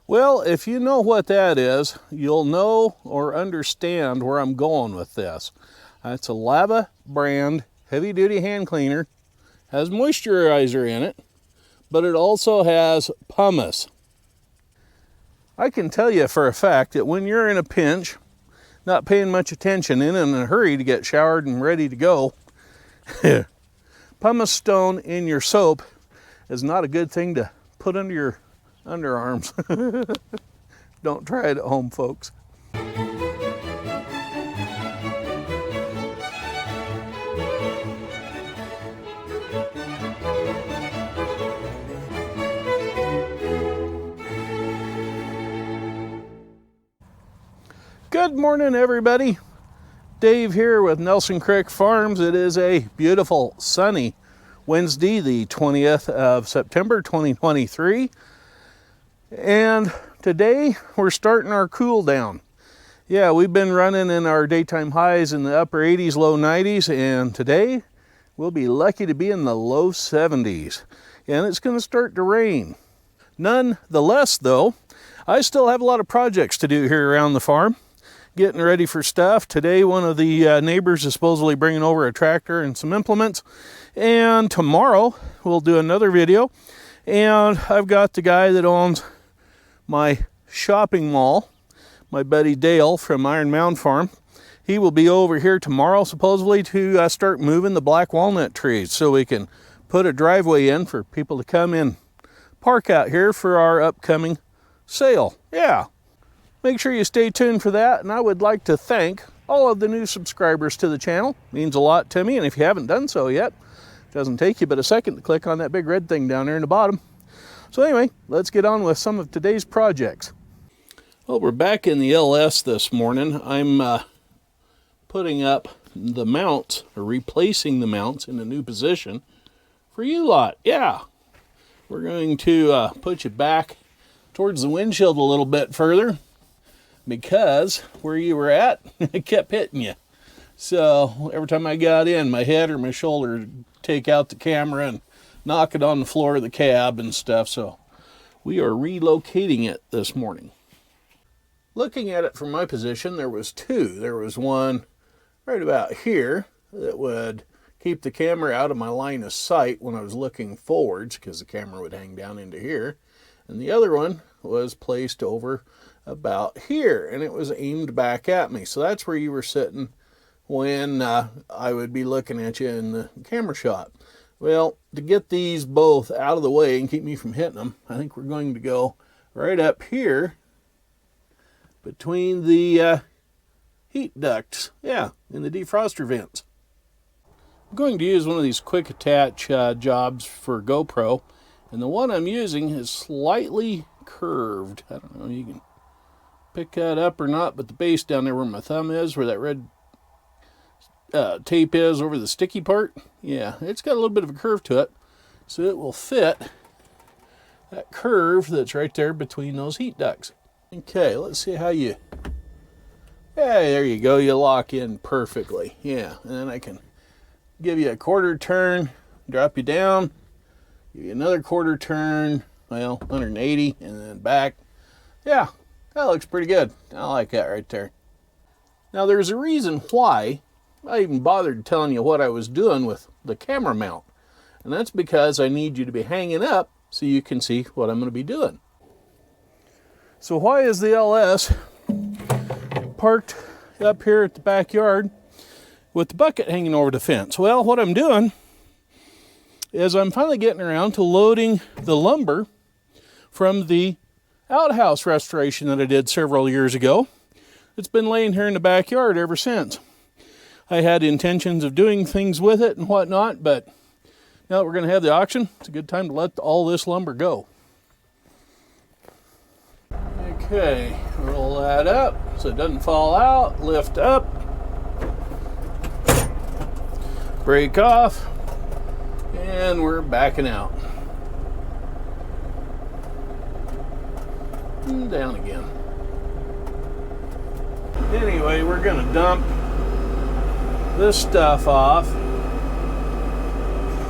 Well, if you know what that is, you'll know or understand where I'm going with this. It's a Lava brand heavy-duty hand cleaner. Has moisturizer in it, but it also has pumice. I can tell you for a fact that when you're in a pinch, not paying much attention, and in a hurry to get showered and ready to go, pumice stone in your soap is not a good thing to put under your underarms. Don't try it at home, folks. Good morning, everybody. Dave here with Nelson Creek Farms. It is a beautiful, sunny Wednesday, the 20th of September, 2023. And today we're starting our cool down. Yeah, we've been running in our daytime highs in the upper 80s, low 90s, and today we'll be lucky to be in the low 70s. And it's going to start to rain. Nonetheless, though, I still have a lot of projects to do here around the farm. Getting ready for stuff. Today, one of the neighbors is supposedly bringing over a tractor and some implements. And tomorrow, we'll do another video. And I've got the guy that owns my shopping mall, my buddy Dale from Iron Mound Farm. He will be over here tomorrow, supposedly, to start moving the black walnut trees so we can put a driveway in for people to come in, park out here for our upcoming sale. Yeah. Make sure you stay tuned for that, and I would like to thank all of the new subscribers to the channel. It means a lot to me, and if you haven't done so yet, it doesn't take you but a second to click on that big red thing down there in the bottom. So anyway, let's get on with some of today's projects. Well, we're back in the LS this morning. I'm putting up the mounts, or replacing the mounts in a new position for you lot. Yeah, we're going to put you back towards the windshield a little bit further, because where you were at, it kept hitting you. So every time I got in, my head or my shoulder would take out the camera and knock it on the floor of the cab and stuff. So we are relocating it this morning. Looking at it from my position, there was two. There was one right about here that would keep the camera out of my line of sight when I was looking forwards, because the camera would hang down into here. And the other one was placed over about here, and it was aimed back at me. So that's where you were sitting when I would be looking at you in the camera shot. Well, to get these both out of the way and keep me from hitting them, I think we're going to go right up here between the heat ducts, yeah, in the defroster vents. I'm going to use one of these quick attach jobs for GoPro, and the one I'm using is slightly curved. I don't know if you can pick that up or not, but the base down there where my thumb is, where that red tape is over the sticky part, yeah, it's got a little bit of a curve to it, so it will fit that curve that's right there between those heat ducts. Okay, let's see how you, yeah, there you go, you lock in perfectly. Yeah, and then I can give you a quarter turn, drop you down, give you another quarter turn, well, 180, and then back. Yeah, that looks pretty good. I like that right there. Now, there's a reason why I even bothered telling you what I was doing with the camera mount. And that's because I need you to be hanging up so you can see what I'm going to be doing. So why is the LS parked up here at the backyard with the bucket hanging over the fence? Well, what I'm doing is I'm finally getting around to loading the lumber from the outhouse restoration that I did several years ago. It's been laying here in the backyard ever since. I had intentions of doing things with it and whatnot, but now that we're going to have the auction, it's a good time to let all this lumber go. Okay, roll that up so it doesn't fall out, lift up, break off, and we're backing out. And down again. Anyway, we're going to dump this stuff off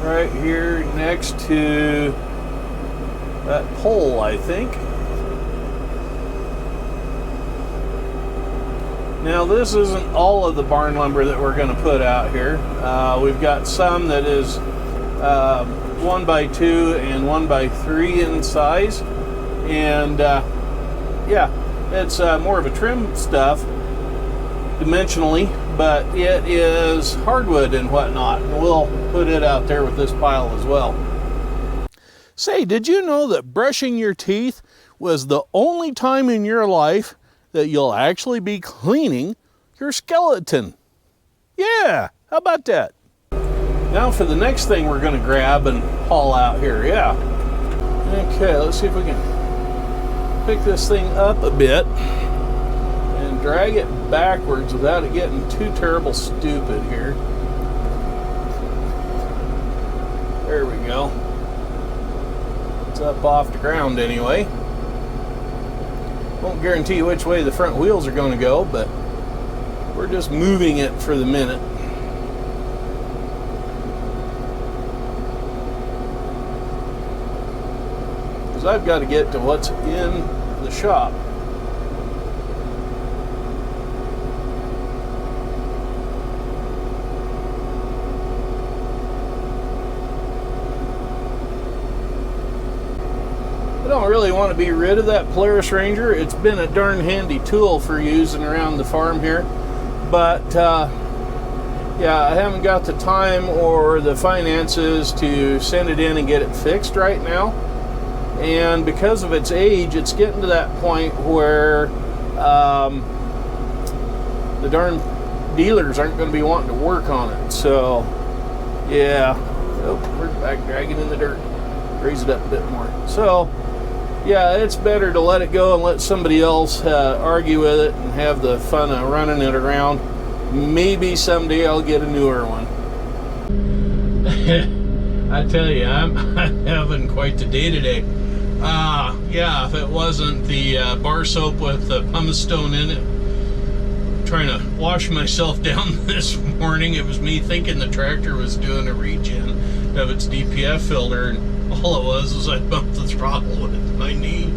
right here next to that pole, I think. Now this isn't all of the barn lumber that we're going to put out here. We've got some that is 1x2 and 1x3 in size, and yeah, it's more of a trim stuff dimensionally, but it is hardwood and whatnot, and we'll put it out there with this pile as well. Say, did you know that brushing your teeth was the only time in your life that you'll actually be cleaning your skeleton? Yeah, how about that? Now for the next thing we're going to grab and haul out here. Yeah. Okay, let's see if we can pick this thing up a bit and drag it backwards without it getting too terrible stupid here. There we go. It's up off the ground anyway. Won't guarantee you which way the front wheels are going to go, but we're just moving it for the minute. Because I've got to get to what's in the shop. I don't really want to be rid of that Polaris Ranger. It's been a darn handy tool for using around the farm here, but yeah, I haven't got the time or the finances to send it in and get it fixed right now. And because of its age, it's getting to that point where the darn dealers aren't going to be wanting to work on it. So yeah, oh, we're back dragging in the dirt. Raise it up a bit more. So yeah, it's better to let it go and let somebody else argue with it and have the fun of running it around. Maybe someday I'll get a newer one. I tell you, I'm having quite the day today. Yeah, if it wasn't the bar soap with the pumice stone in it, trying to wash myself down this morning, it was me thinking the tractor was doing a regen of its DPF filter, and all it was I bumped the throttle with my knee.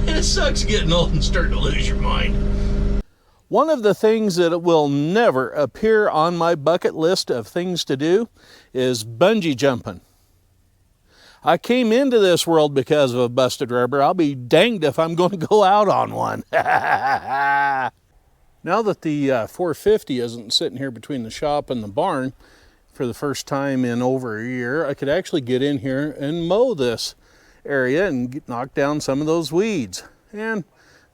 It sucks getting old and starting to lose your mind. One of the things that will never appear on my bucket list of things to do is bungee jumping. I came into this world because of a busted rubber. I'll be danged if I'm going to go out on one. Now that the 450 isn't sitting here between the shop and the barn for the first time in over a year, I could actually get in here and mow this area and knock down some of those weeds. And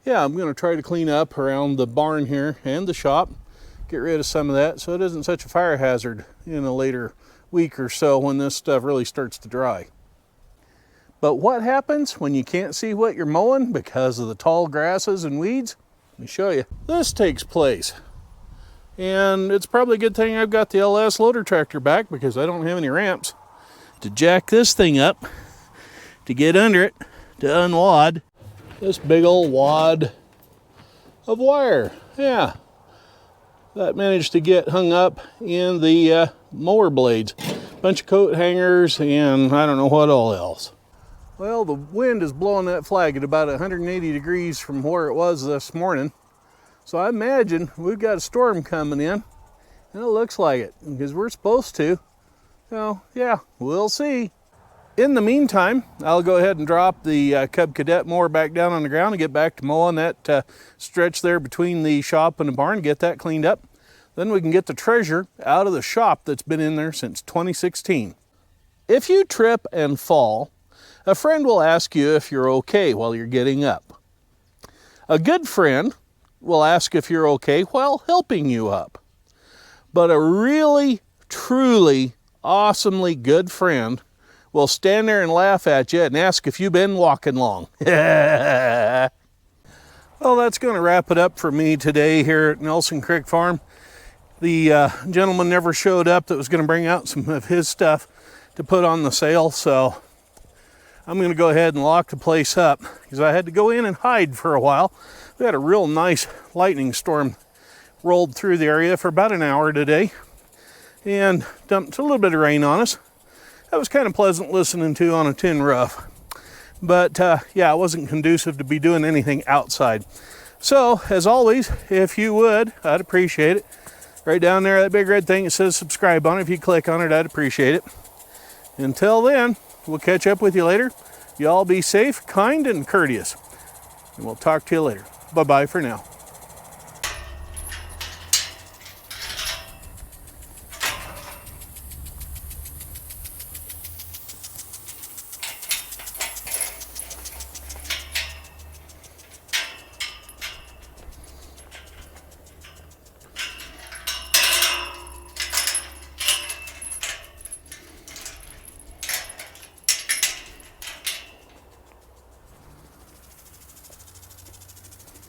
yeah, I'm going to try to clean up around the barn here and the shop, get rid of some of that so it isn't such a fire hazard in a later week or so when this stuff really starts to dry. But what happens when you can't see what you're mowing because of the tall grasses and weeds? Let me show you. This takes place. And it's probably a good thing I've got the LS loader tractor back, because I don't have any ramps to jack this thing up to get under it to unwad this big old wad of wire. Yeah, that managed to get hung up in the mower blades. Bunch of coat hangers and I don't know what all else. Well, the wind is blowing that flag at about 180 degrees from where it was this morning. So I imagine we've got a storm coming in, and it looks like it, because we're supposed to. So yeah, we'll see. In the meantime, I'll go ahead and drop the Cub Cadet mower back down on the ground and get back to mowing that stretch there between the shop and the barn, get that cleaned up. Then we can get the treasure out of the shop that's been in there since 2016. If you trip and fall, a friend will ask you if you're okay while you're getting up. A good friend will ask if you're okay while helping you up. But a really, truly, awesomely good friend will stand there and laugh at you and ask if you've been walking long. Well, that's going to wrap it up for me today here at Nelson Creek Farm. The gentleman never showed up that was going to bring out some of his stuff to put on the sale, so I'm going to go ahead and lock the place up because I had to go in and hide for a while. We had a real nice lightning storm rolled through the area for about an hour today and dumped a little bit of rain on us. That was kind of pleasant listening to on a tin roof. But yeah, it wasn't conducive to be doing anything outside. So, as always, if you would, I'd appreciate it. Right down there, that big red thing that says subscribe on it. If you click on it, I'd appreciate it. Until then, we'll catch up with you later. You all be safe, kind, and courteous. And we'll talk to you later. Bye-bye for now.